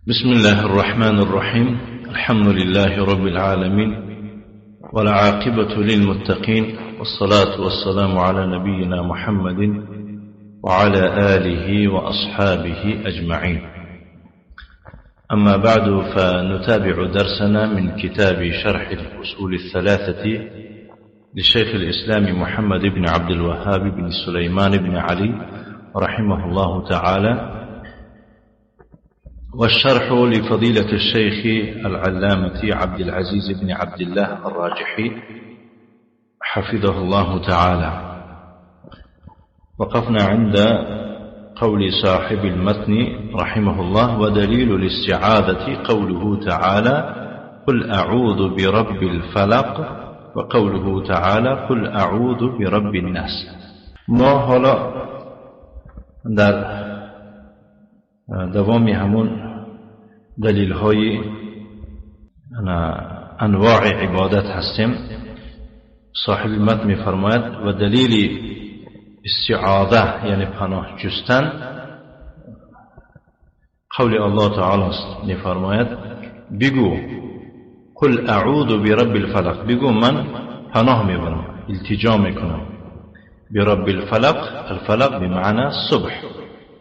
بسم الله الرحمن الرحيم. الحمد لله رب العالمين، والعاقبة للمتقين، والصلاة والسلام على نبينا محمد وعلى آله وأصحابه أجمعين. أما بعد، فنتابع درسنا من كتاب شرح الأصول الثلاثة لشيخ الإسلام محمد بن عبد الوهاب بن سليمان بن علي رحمه الله تعالى، والشرح لفضيلة الشيخ العلامة عبد العزيز بن عبد الله الراجحي حفظه الله تعالى. وقفنا عند قول صاحب المتن رحمه الله: ودليل الاستعاذة قوله تعالى: قل أعوذ برب الفلق، وقوله تعالى: قل أعوذ برب الناس. ما حالا در دوامی همون دلیل های انواع عبادت هستیم. صاحب المتن می فرماید و دلیل استعاذه یعنی پناه جستن قول الله تعالی است. می فرماید بگو قل اعوذ برب الفلق، بگو من پناه می برم، التجا می کنم برب الفلق. الفلق بمعنى صبح،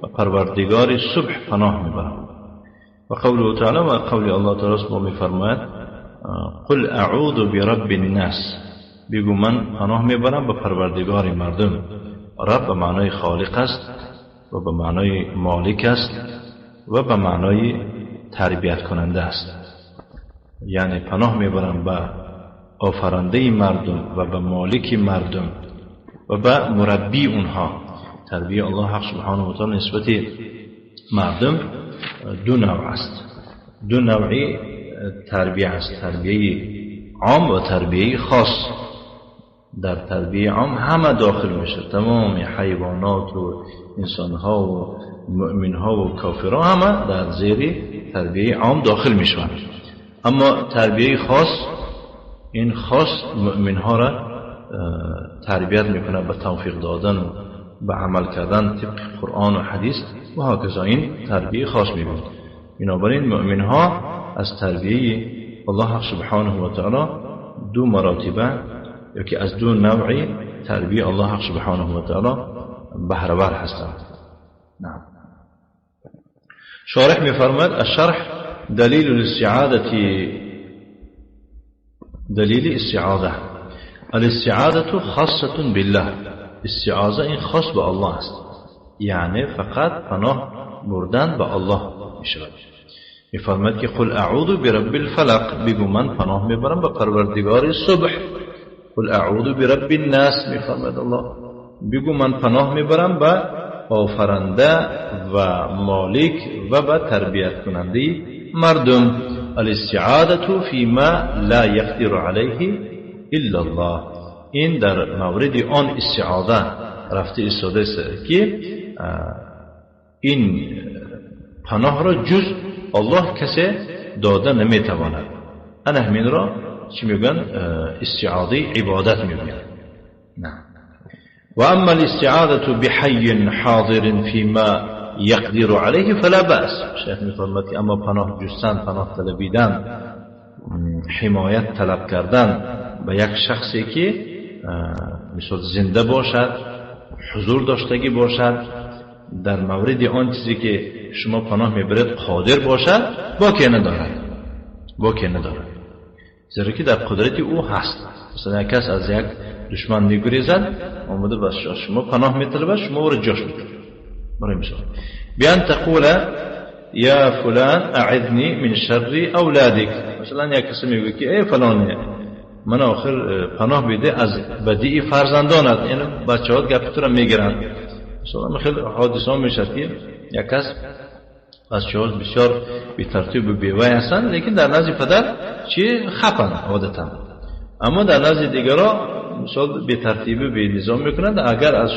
و پروردگار صبح پناه میبرم. و قوله تعالی، و قول الله تعالی می فرماید قل اعوذ برب الناس، بگو من پناه میبرم به پروردگار مردم. رب به معنای خالق است و به معنای مالک است و به معنای تربیت کننده است. یعنی پناه میبرم به آفرنده مردم و به مالک مردم و به مربی اونها. تربیه الله حق سبحانه و تعالی نسبت مردم دو نوع است. دو نوعی تربیه است: تربیه عام و تربیه خاص. در تربیه عام همه داخل میشه، تمام حیوانات و انسانها و مؤمنها و کافرها همه در زیر تربیه عام داخل میشوند. اما تربیه خاص، این خاص مؤمنها را تربیت میکنه به توفیق دادن و به عمل کردن طبق قرآن و حدیث و هکذا. این تربیه خاص میبینید. بنابراین مؤمن ها از تربیه الله حق سبحانه و تعالی دو مراتبه، یکی از دو نوعی تربیه الله حق سبحانه و تعالی بهره‌ور هستند. نعم. شارح میفرماید الشرح دلیل الاستعاذة، دلیل استعاذه. الاستعاذة خاصة بالله، استعاذه این خاص به الله است، یعنی فقط پناه بردن به الله می شود. می فرماید که قل اعوذ برب الفلق، بگو من پناه میبرم به پروردگار صبح. قل اعوذ برب الناس، می فرماید الله، بگو من پناه میبرم به آفرنده و مالک و به تربیت کننده مردم. الاستعاذة فيما لا يقدر عليه الا الله، این در مورد آن استعاذه رفته ایستاده است که این پناه را جز الله کسی داده نمیتواند. انا همین را چی میگن؟ استعاذه عبادت میگن. نه. و اما الاستعاذه بحی حاضر فيما يقدر عليه فلا بأس. شیخ میفرماید که اما پناه جستن، پناه طلبیدن، حمایت طلب کردن به یک شخصی که مثل زنده باشد، حضور داشتگی باشد، در مورد آن چیزی که شما پناه میبرید قادر باشد، باکی ندارد. باکی ندارد، زیرا که در قدرت او هست. مثلا یک کس از یک دشمن میگریزد، آمده بس شما پناه میطلبد، شما رو جاش میکنید. برای مثال بیان تقول یا فلان اعذنی من شر اولادک. مثلا یک کسی میگه که ای فلان، من آخر پناه بیده از بدی فرزندانت، یعنی بچه ها گپ تو را میگیرن. مثلا خیلی حادثه میشد که یک کس بچه ها بسیار بی ترتیب و بیوه هستن، لیکن در نزد پدر چی خپن عادتا، اما در نزد دیگرها مثلا بی ترتیبی بی نظام میکنند. اگر از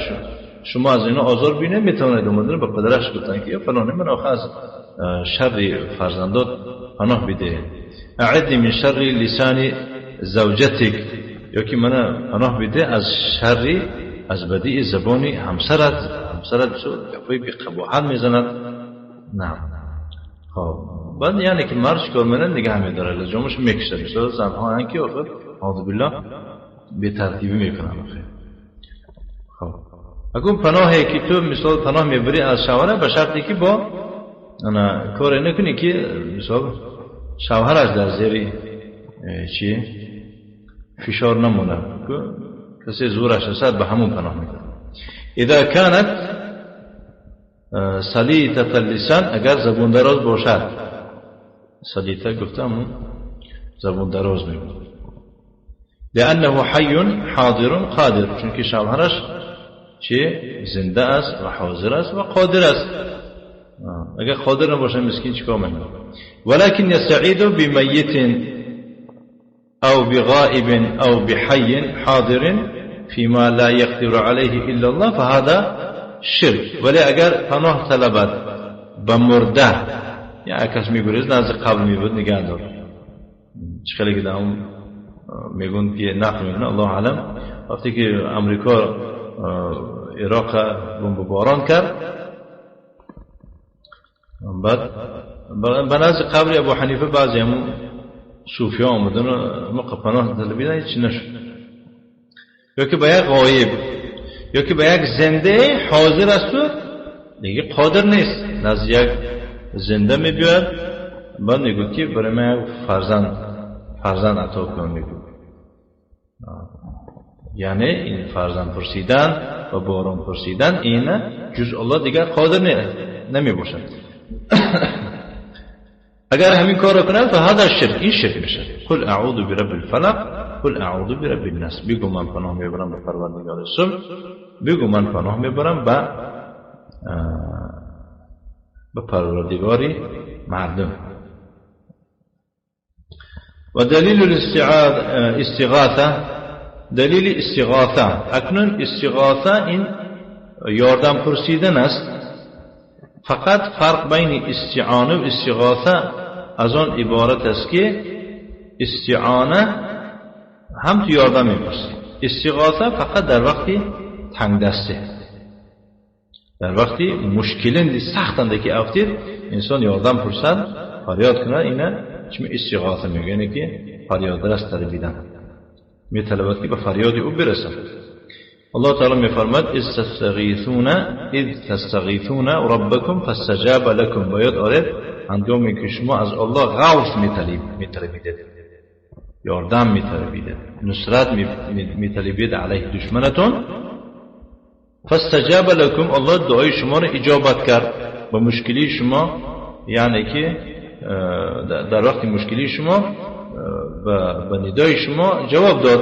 شما از اینا آزار بینه، میتوانید اومدن به پدرش گفتن که فلانه من آخر از شر فرزندات پناه بیده. اعدنی من شر لسان زوجتک، یا که من پناه بیده از شر، از بدی زبانی همسرت. همسرت گپای بی قباحت میزند. نه. خب بعد یعنی که مرد چیکار میکنه نگه میداره لجامش میکشه مثلا زنها هن که آخر اعوذ بالله به ترتیبی میکنن آخر. خب اگه پناهی که تو مثلا پناه میبری از شوهر به شرطی که با انا کار نکنی که مثلا شوهرش در زیر چی فشار نمونه کسی زورش رسد به همون پناه میکنه. اذا كانت سلیطه اللسان اگر زبون دراز باشد سلیطه گفتم زبون دراز میگه لانه حی حاضر قادر چون که شوهرش چه زنده است و حاضر است و قادر است. اگر قادر نباشه مسکین چیکار میکنه؟ ولكن يستعيذ بميت او بغائب او بحي حاضر فيما لا يقدر عليه الا الله فهذا شرک. ولی اگر پناه طلبت به مرده یا کس میگوید نزد قبل میبود نگه دار چه خیلی که دارم میگون که نقل میگن الله علم وقتی که امریکا عراق بمباران کرد بعد به نزد قبر ابو حنیفه بعضی همون صوفی ها آمدن موقع پناه طلبیدن هیچی نشد یا که به یک غایب یا که به یک زنده حاضر است و دیگه قادر نیست نزد یک زنده میبید بعد میگه که برای من فرزند عطا کن میگه یعنی این فرزند پرسیدن و باران پرسیدن این جز الله دیگر قادر نمیباشد. اگر همین کار رو کنن فهذا شرک این شرک میشه. قل اعوذ برب الفلق قل اعوذ برب الناس بگو من پناه میبرم به پروردگار صبح بگو من پناه میبرم به پروردگاری مردم. و دلیل استغاثه دلیل استغاثه اکنون استغاثه این یاردم پرسیدن است. فقط فرق بین استعانه و استغاثه از آن عبارت است که استعانه هم تو یاردم میپرسی استغاثه فقط در وقتی تنگ دسته در وقتی مشکلین سختنده که افتید انسان یاردم پرسد فریاد کنه اینه چه استغاثه میگه یعنی که فریاد راست طلبیدن میطلبد که به فریاد او برسه. الله تعالی میفرماد اذ تستغیثون ربکم فاستجاب لكم باید آره هنگامی که شما از الله غوث میطلبید یاردم میطلبید نصرت میطلبید علیه دشمنتون فاستجاب لكم الله دعای شما را اجابت کرد با مشکلی شما یعنی که در وقت مشکلی شما به ندای شما جواب داد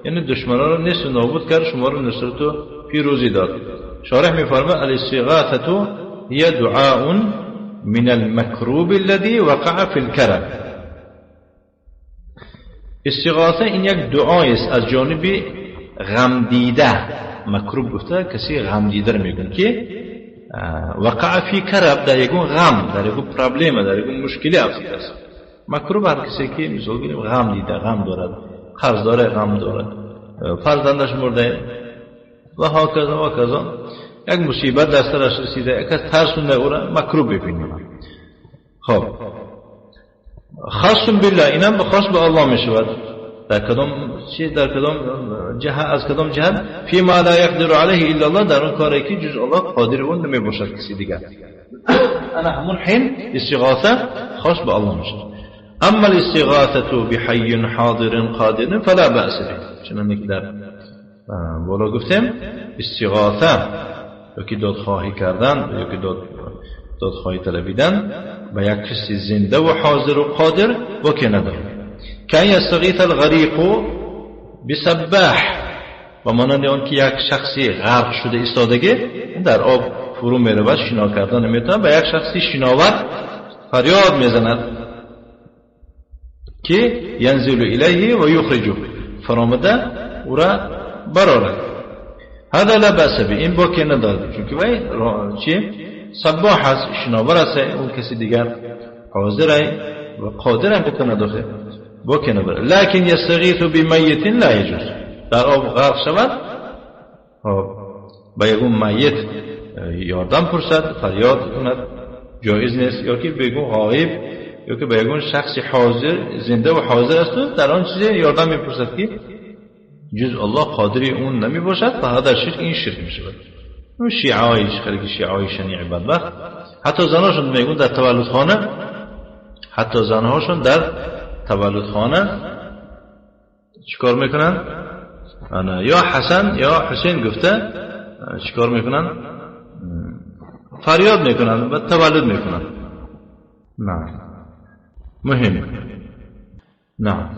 یعنی دشمنان را نیست و نابود کرد شما را نصرت و پیروزی داد. شارح میفرماید الاستغاثه هي دعاء من المكروب الذي وقع في الكرب. استغاثه این یک دعای است از جانب غم دیده. مکروب گفته کسی غم دیده میگن که وقع فی کرب در یکون غم در یکون پرابلم در یکون مشکلی افتاده است. مکروب هر کسی که مثلا بگیم غم دیده غم دارد قرض داره غم دارد فرزندش مرده و هاکذا و کذا یک مصیبت دستش رسیده یک ترسونده او را مکروب ببینیم. خب خاص بالله اینم خاص به الله میشود در کدام چیز در کدام جهت از کدام جهت فی ما لا یقدر علیه الا الله در اون کاری که جز الله قادر اون نمیباشد کسی دیگر انا همون حین استغاثه خاص به الله میشه. اما الاستغاثه بحی حاضر قادر فلا باس به چنانه که در بالا گفتم استغاثه یا که دادخواهی کردن یا که دادخواهی طلبیدن به یک کسی زنده و حاضر و قادر و که نداره که یستغیث الغریق بسباح و مانند آن که یک شخصی غرق شده ایستادگی در آب فرو میرود شنا کردن نمیتونه به یک شخصی شناور فریاد میزند که ینزل الیه و یخرجه فرامده او را برارد. هذا لا باس به این با که نداره چون که وای چی سباح است شناور است اون کسی دیگر حاضر و قادر هم بکنه داخل با که نداره. لکن یستغیث بمیت لا یجوز در آب غرق شود با یکون میت یاردم پرسد فریاد کند جایز نیست یا که بگو غایب یا که به یگون شخصی حاضر زنده و حاضر است در آن چیزی یاردم میپرسد که جز الله قادری اون نمی باشد، فهذا شرک، این شرک میشه. اون شیعایش خیلی شیعای شنیع بدبخت حتی زناشون میگن در تولدخانه، حتی زنهاشون در تولدخانه چیکار میکنن؟ یا حسن یا حسین گفته چیکار میکنن؟ فریاد میکنن و تولد میکنن. نه مهم. نه.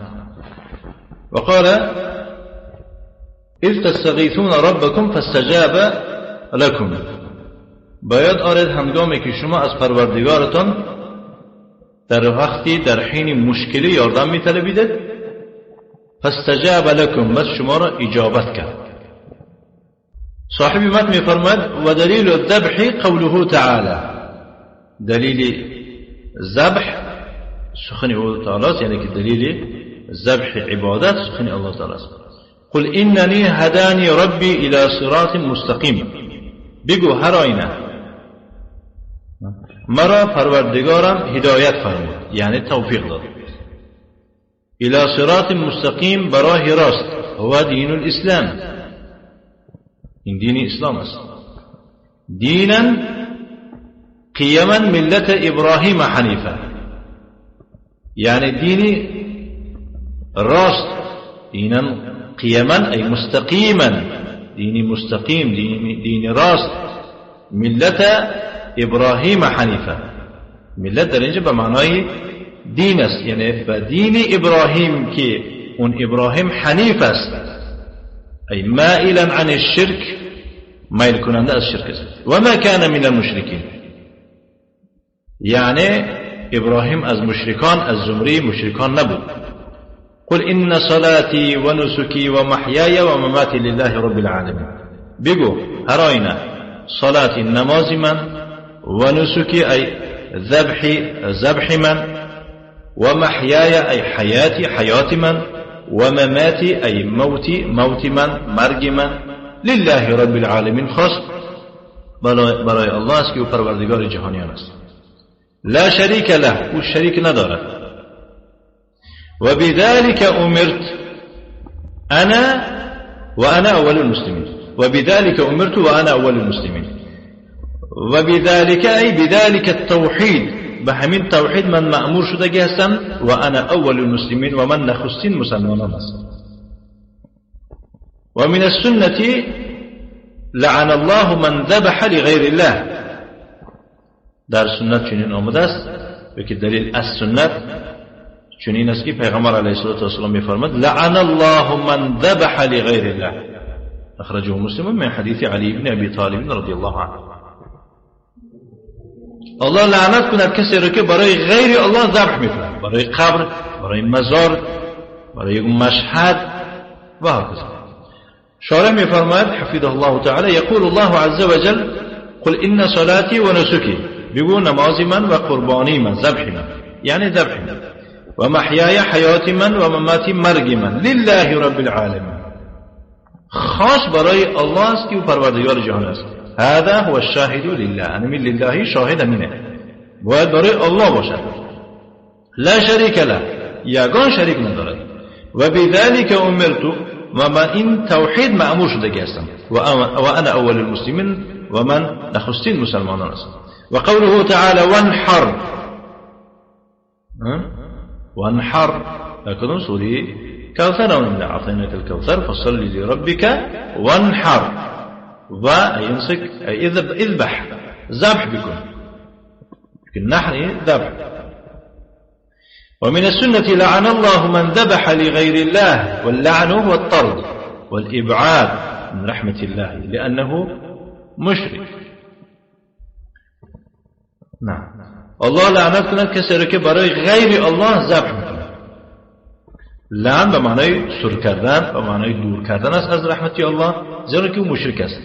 وقال اذ تستغیثون ربکم فاستجاب لكم. باید آرد هنگامی که شما از پروردگارتان در وقتی در حین مشکلی یاردم میطلبیدید، فاستجاب لكم، بس شما را اجابت کرد. صاحب متن میفرماید و دلیل الذبح قوله تعالی، دلیل ذبح سخن الله تعالی است، یعنی که دلیل ذبح عبادت سخن الله تعالی است. قل انني هداني ربي الى صراط مستقیم، بگو هر آینه مرا پروردگارم هدایت فرمود، یعنی توفیق داد. الى صراط مستقیم، براه راست، هو دین الاسلام، این دین اسلام است. دینا قیما ملت ابراهیم حنیفا، یعنی دینی راست، دینا قیما ای مستقیما، دینی مستقیم، دینی راست، ملت ابراهیم حنیفا. ملت در اینجا به معنای دین است، یعنی به دین ابراهیم که اون ابراهیم حنیف است، ای مائلا عن الشرک، مایل کننده از شرک است. و ما کان من المشرکین، یعنی ابراهیم از مشرکان، از زمره مشرکان نبود. قل ان صلاتي ونسكي ومحياي ومماتي لله رب العالمين، بگو هر آینه صلات نماز من، و نسکی ای ذبح من، و محیای ای حیاتی حیات من، و مماتی ای موت من مرگ من، لله رب العالمین، خاص برای الله است که او پروردگار جهانیان است. لا شریک له، او شریک ندارد. و بذلك امرت انا وانا اول المسلمين، و بذلك امرت وانا اول المسلمين. و بذلك ای بذلك التوحید، به همین توحید من مأمور شده هستم، و انا اول المسلمین، و من نخستین مسلمانان هستم. و من السنة لعن الله من ذبح لغیر الله، در سنت چنین آمده است، و که دلیل از سنت چنین است که پیغمبر علیه الصلاة والسلام می‌فرماد لعن الله من ذبح لغیر الله، اخرجه مسلم من حدیث علی بن ابی طالب رضی الله عنه. الله لعنت کند کسی را که برای غیر الله ذبح می‌کند، برای قبر، برای مزار، برای مشهد و هكذا. شارح می‌فرماید حفظه الله تعالی یقول الله عز وجل قل ان صلاتي ونسكي، بگو نماز من و قربانی من، ذبح من یعنی ذبح من، و محیای حیات من و مماتی مرگ من، لله رب العالمین، خاص برای الله است که او پروردگار جهان است. هذا هو الشاهد لله، یعنی من لله شاهد منه، باید برای الله باشد. لا شریک له، یگان شریک ندارد. و بذلك امرت، و من این توحید مأمور شده هستم، و انا اول المسلمین، و من نخستین مسلمانان هستم. و قوله تعالی وانحر، وانحر لكن سوري كوثر، وإنا أعطيناك الكوثر فصل لربك وانحر، ويمسك اذبح، ذبح بكم، النحر ذبح. ومن السنة لعن الله من ذبح لغير الله، واللعن هو الطرد والإبعاد من رحمة الله لأنه مشرك. نعم، الله لعنت کند کسی را که برای غیر الله ذبح میکند. لعن به معنای سر کردن، به معنای دور کردن است از رحمت الله، زیرا که او مشرک است.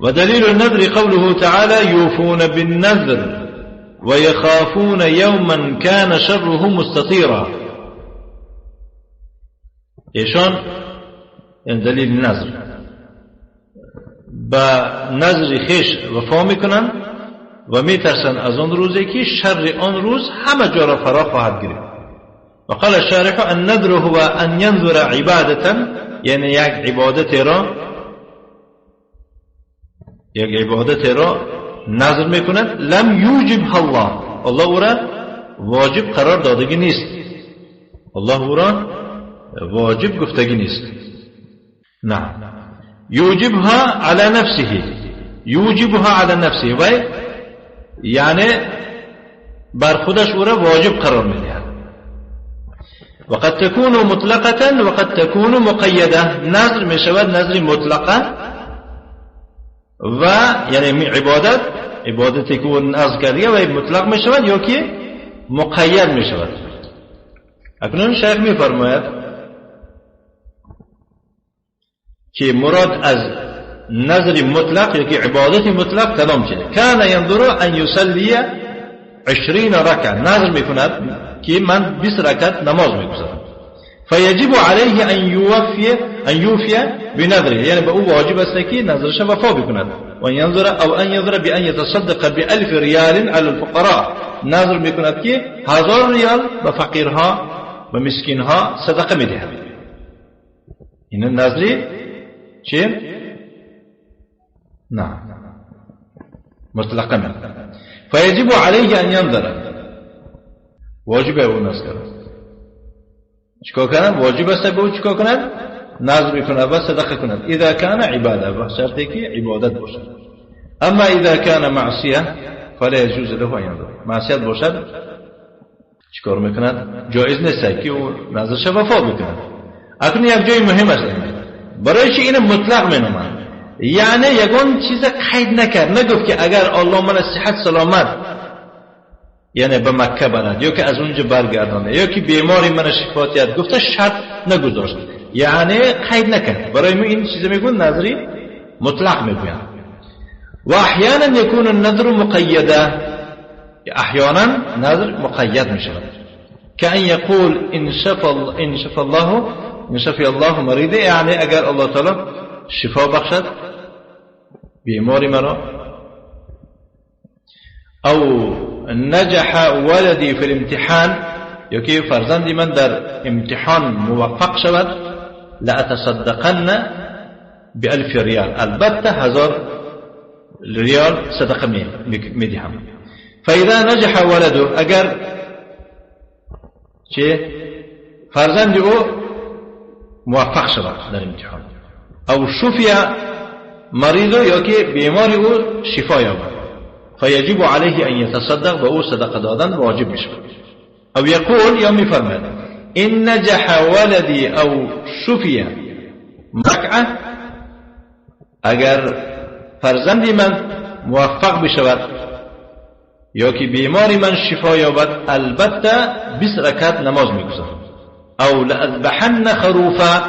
و دلیل النذر قوله تعالی یوفون بالنذر و یخافون یوما کان شره مستطیرا. ایشان این دلیل نذر، با نذر خیش وفا میکنن و میترسند از آن روزی که شر آن روز همه جا را فرا خواهد گرفت. و قال الشارح النذر هو ان ينذر عبادة، یعنی یک عبادت را نذر میکند لم یوجبها الله او را واجب قرار دادگی نیست، الله او را واجب گفتگی نیست. نه، یوجبها علی نفسه و یعنی بر خودش او را واجب قرار میدهد. وقد تكون مطلقة وقد تكون مقيدة، نذر میشود نذر مطلقه و یعنی عبادتی که نذر کرده و مطلق میشود یا که مقید میشود. اکنون شیخ میفرماید که مراد از نذر مطلق یا که عبادت مطلق کدام چیه؟ کان ينظر ان يصلي 20 رکعه، نذر میکند که من 20 رکعت نماز میگذارم. فیجب علیه ان یوفی بنذره، یعنی به او واجب است که نذرش وفا بکند. و ان ينذر بان يتصدق ب1000 ریال علی الفقراء، نذر میکند که 1000 ریال به فقیرها و مسکینها صدقه میدهد. این نذری چه؟ نه مطلقا. فیجب علیه ان ينذر، واجب او نذر چیکار کنه؟ واجب است به او چیکار کنه؟ نذر میکنه و صدقه کنه. اذا کان عباده، و شرطی که عبادت باشد. اما اذا کان معصیه فلا يجوز له ان ينذر، معصیت باشد چیکار میکنه؟ جایز نیست که او نذرش وفا بکنه. اکنون یک جای مهم است برای چی این مطلق مینامند، یعنی یگان چیز قید نکرد، نگفت که اگر الله من صحت سلامت یعنی به مکه برد یا که از اونجا برگردانه یا که بیماری من شفایت، گفته شرط نگذاشت، یعنی قید نکرد. برای ما این چیز میگن نظری مطلق میگویند. و احیانا یکون النذر مقیده، احیانا نذر مقید میشود که ان یقول ان شفی الله مریضه، یعنی اگر الله تعالی شفا بخشد بیماری مرا، او نجح ولدی فی الامتحان، یا که فرزندی من در امتحان موفق شود، لأتصدقن ب1000 ریال، البته 1000 ریال صدقه میدهم. فاذا نجح ولده، اگر چه فرزندی او موفق شود در امتحان، او شفی مریض، یا که بیماری او شفا یابد، فیجب علیه ان یتصدق، به او صدقه دادن واجب میشه. او یقول، یا میفرماید ان نجح ولدی او شفی رکعه، اگر فرزندی من موفق بشود یا که بیماری من شفا یابد، البته 20 رکعت نماز میگذارم. او لأذبحن خروفا،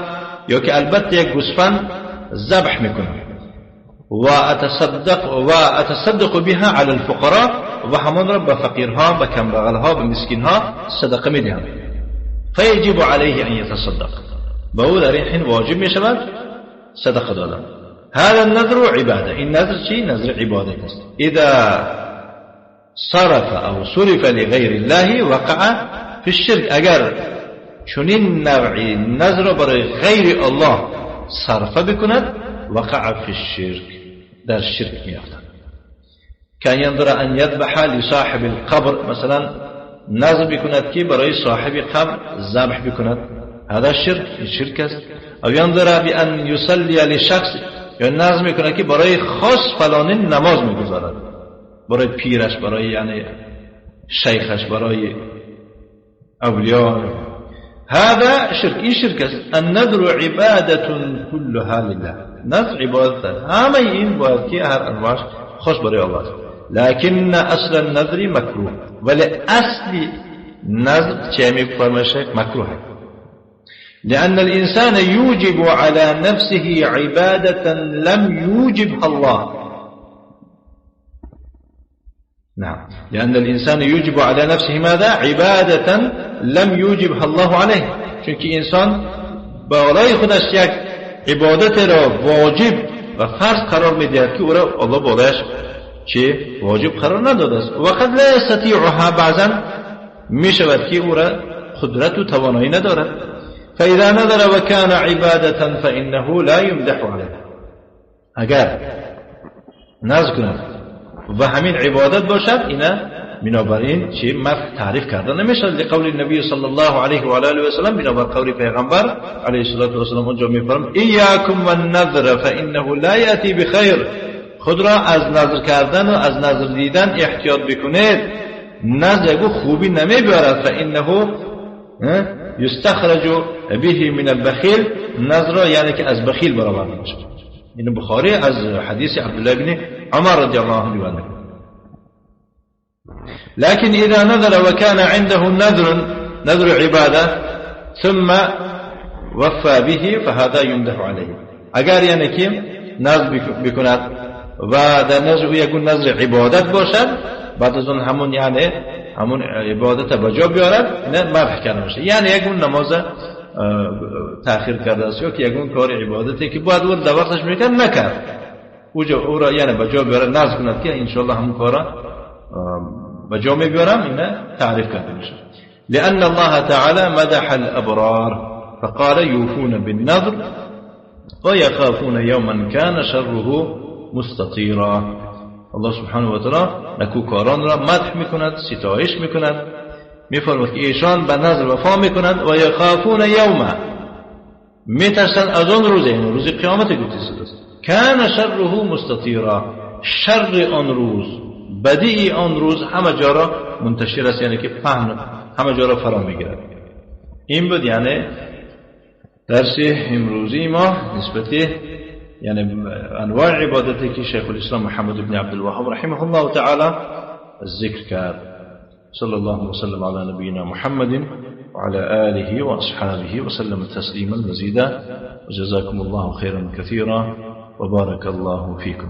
یا که البته یک گوسفند ذبح میکنم. و اتصدق بها على الفقراء، و همان را به فقیرها، به کمبغلها، به مسکینها صدقه میدهم. فیجب علیه ان یتصدق، به او در این حین واجب میشود صدقه دادن. هذا النذر عباده، این نذر چی؟ نذر عبادت است. اذا صرف او صرف لغیر الله وقع فی الشرك، اگر چنین نوعی نذر برای غیر الله صرف بکند، وقع فی الشرك، در شرک میافتد. که ینظر ان یذبح لصاحب القبر، مثلا نذر بکند که برای صاحب قبر ذبح بکند، هذا شرک است. او ینظر بان یصلی لشخص، یا نذر میکند که برای خاص فلانی نماز میگذارد، برای پیرش، برای یعنی شیخش، برای اولیاء، هذا شرک، این شرک است. النذر عبادت كلها لله، نذر عبادت، همه این باید که هر انواعش خاص برای الله است. لكن اصل النذر مکروه، ولی اصلی نذر چه میفرمایش؟ مکروه. لأن الإنسان يوجب على نفسه عبادة لم يوجبها الله. نعم، لأن الإنسان يوجب على نفسه ماذا؟ عبادة لم يوجبها الله عليه. چونکه انسان بالای خودش یک عبادت را واجب و فرض قرار میدهد که او را الله بالایش چه واجب قرار نداده است. وقد لا یستطیعها، بعضا می شود که او را قدرت و توانایی ندارد. فاذا نذر وكان عبادة فانه لا يمدح عليه، اگر نذر کند و همین عبادت باشد، اینا بنابراین چه مدح تعریف کرده نمیشد. لقول نبی صلی الله علیه و آله و سلم، بنابر قول پیغمبر علیه الصلاه و السلام اونجا میفرماید ایاکم والنذر فانه لا یاتی بخیر، خود را از نذر کردن و از نذر دیدن احتیاط بکنید، نذر خوبی نمیبرد. فانه یستخرج به من البخیل، نذر یعنی که از بخیل برآورده میشه. این بخاری از حدیث عبدالله بن عمر رضی الله عنه روایت می‌کنه. لكن اذا نذر وكان عنده نذر عباده ثم وفى به فهذا يمدح عليه، اگر یعنی که نذر بکند و در نذر یکون نذر عبادت باشد، بعد از اون همون یعنی همون عبادت بجا بیارد، نه مدح کرده میشه. یعنی یکون نماز تأخیر کرده است یا که یکون کار عبادتی که باید اون در وقتش میکرد نکرد، او را یعنی بجا بیارد، نذر کند که انشاءالله همون کارا بجا میبیارم، اینا تعریف کرده میشه. لأن الله تعالى مدح الأبرار فقال يوفون بالنذر ويخافون يوما كان شره مستطيرا. الله سبحانه و تعالی نکوکاران را مدح میکند، ستایش میکند، میفرماید که ایشان به نذر وفا میکنند و یخافون یوما، میترسند از اون روز، یعنی روز قیامت گفته است، کان شره مستطیرا، شر آن روز، بدی آن روز همه جا را منتشر است، یعنی که پهن همه جا را فرا میگیرد. این بود یعنی درس امروزی ما نسبت یعنی انواع عبادتی که شیخ الاسلام محمد بن عبد الوهاب رحمه الله تعالی ذکر کرد. صلی الله وسلم علی نبینا محمد وعلى آله وأصحابه وسلم تسليما مزيدا، وجزاكم الله خيرا كثيرا وبارك الله فيكم.